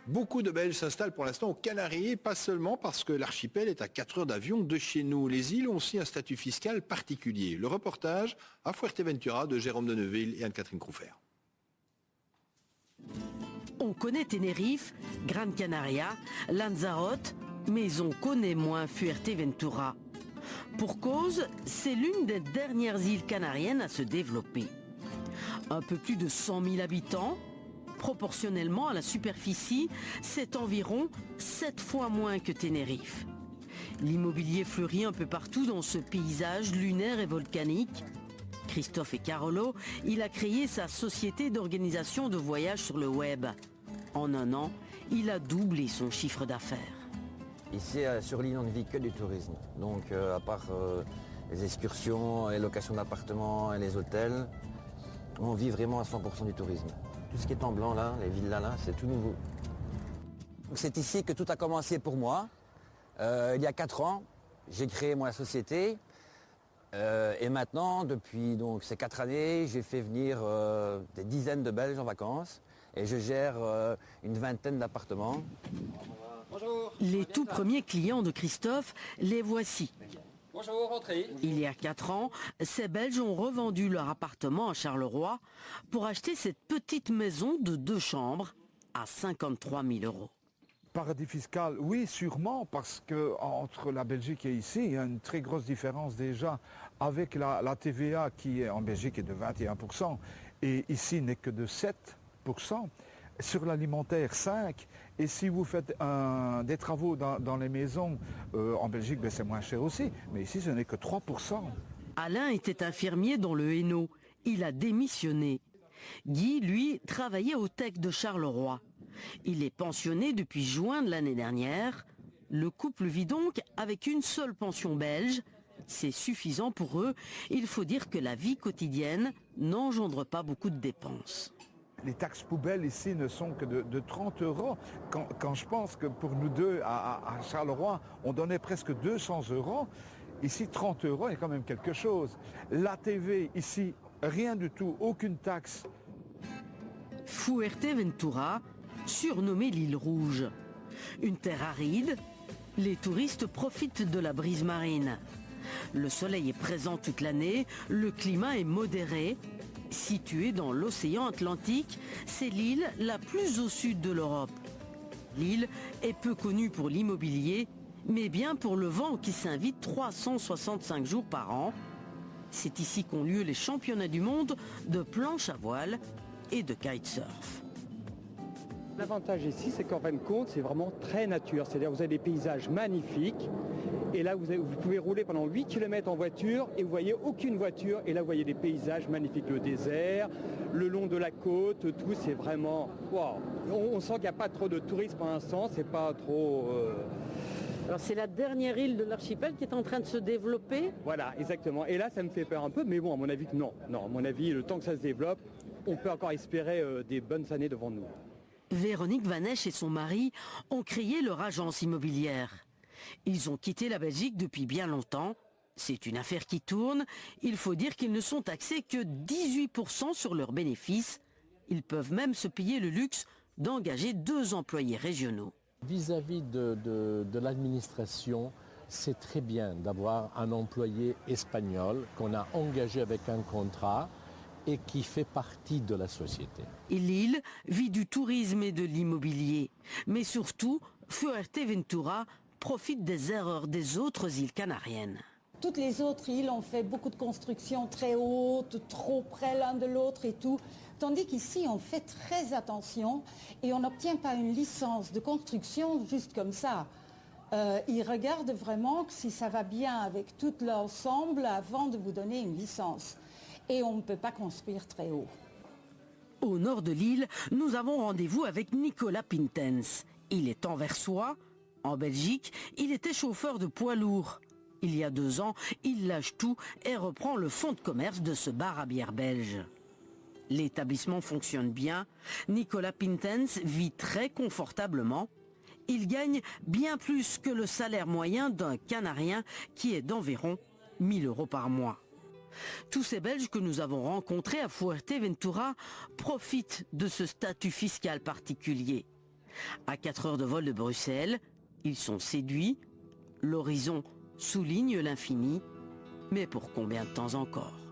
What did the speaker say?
Beaucoup de Belges s'installent pour l'instant aux Canaries, et pas seulement parce que l'archipel est à 4 heures d'avion de chez nous. Les îles ont aussi un statut fiscal particulier. Le reportage à Fuerteventura de Jérôme de Neuville et Anne-Catherine Croufert. On connaît Tenerife, Gran Canaria, Lanzarote, mais on connaît moins Fuerteventura. Pour cause, c'est l'une des dernières îles canariennes à se développer. Un peu plus de 100 000 habitants, proportionnellement à la superficie, c'est environ 7 fois moins que Tenerife. L'immobilier fleurit un peu partout dans ce paysage lunaire et volcanique. Christophe et Carolo, il a créé sa société d'organisation de voyages sur le web. En un an, il a doublé son chiffre d'affaires. Ici, sur l'île, on ne vit que du tourisme. Donc, à part les excursions, les locations d'appartements et les hôtels, on vit vraiment à 100% du tourisme. Tout ce qui est en blanc, là, les villas, là, c'est tout nouveau. C'est ici que tout a commencé pour moi. Il y a 4 ans, j'ai créé ma société. Et maintenant, depuis donc, ces 4 années, j'ai fait venir des dizaines de Belges en vacances. Et je gère une vingtaine d'appartements. Bonjour. Les tout premiers clients de Christophe, les voici. Bonjour, entrez. Il y a 4 ans, ces Belges ont revendu leur appartement à Charleroi pour acheter cette petite maison de 2 chambres à 53 000 €. Paradis fiscal, oui, sûrement, parce qu'entre la Belgique et ici, il y a une très grosse différence déjà avec la TVA qui est en Belgique est de 21% et ici n'est que de 7%. Sur l'alimentaire, 5%. Et si vous faites des travaux dans les maisons, en Belgique, c'est moins cher aussi. Mais ici, ce n'est que 3%. Alain était infirmier dans le Hainaut. Il a démissionné. Guy, lui, travaillait au TEC de Charleroi. Il est pensionné depuis juin de l'année dernière. Le couple vit donc avec une seule pension belge. C'est suffisant pour eux. Il faut dire que la vie quotidienne n'engendre pas beaucoup de dépenses. Les taxes poubelles ici ne sont que de 30 €. Quand je pense que pour nous deux à Charleroi, on donnait presque 200 €, ici 30 € est quand même quelque chose. La TV ici, rien du tout, aucune taxe. Fuerteventura, surnommée l'île rouge. Une terre aride, les touristes profitent de la brise marine. Le soleil est présent toute l'année, le climat est modéré. Située dans l'océan Atlantique, c'est l'île la plus au sud de l'Europe. L'île est peu connue pour l'immobilier, mais bien pour le vent qui s'invite 365 jours par an. C'est ici qu'ont lieu les championnats du monde de planche à voile et de kitesurf. L'avantage ici, c'est qu'en fin de compte, c'est vraiment très nature. C'est-à-dire que vous avez des paysages magnifiques. Et là, vous pouvez rouler pendant 8 km en voiture et vous voyez aucune voiture. Et là, vous voyez des paysages magnifiques. Le désert, le long de la côte, tout, c'est vraiment... Wow. On sent qu'il n'y a pas trop de touristes pour l'instant. C'est pas trop... Alors c'est la dernière île de l'archipel qui est en train de se développer. Voilà, exactement. Et là, ça me fait peur un peu. Mais bon, à mon avis, non. Non, à mon avis, le temps que ça se développe, on peut encore espérer des bonnes années devant nous. Véronique Vanèche et son mari ont créé leur agence immobilière. Ils ont quitté la Belgique depuis bien longtemps. C'est une affaire qui tourne. Il faut dire qu'ils ne sont taxés que 18% sur leurs bénéfices. Ils peuvent même se payer le luxe d'engager 2 employés régionaux. Vis-à-vis de l'administration, c'est très bien d'avoir un employé espagnol qu'on a engagé avec un contrat et qui fait partie de la société. Et l'île vit du tourisme et de l'immobilier. Mais surtout, Fuerteventura profite des erreurs des autres îles canariennes. Toutes les autres îles ont fait beaucoup de constructions très hautes, trop près l'un de l'autre et tout. Tandis qu'ici, on fait très attention et on n'obtient pas une licence de construction juste comme ça. Ils regardent vraiment si ça va bien avec tout l'ensemble avant de vous donner une licence. Et on ne peut pas construire très haut. Au nord de l'île, nous avons rendez-vous avec Nicolas Pintens. Il est anversois. En Belgique, il était chauffeur de poids lourd. Il y a 2 ans, il lâche tout et reprend le fonds de commerce de ce bar à bière belge. L'établissement fonctionne bien. Nicolas Pintens vit très confortablement. Il gagne bien plus que le salaire moyen d'un Canarien qui est d'environ 1 000 € par mois. Tous ces Belges que nous avons rencontrés à Fuerteventura profitent de ce statut fiscal particulier. À 4 heures de vol de Bruxelles, ils sont séduits. L'horizon souligne l'infini. Mais pour combien de temps encore ?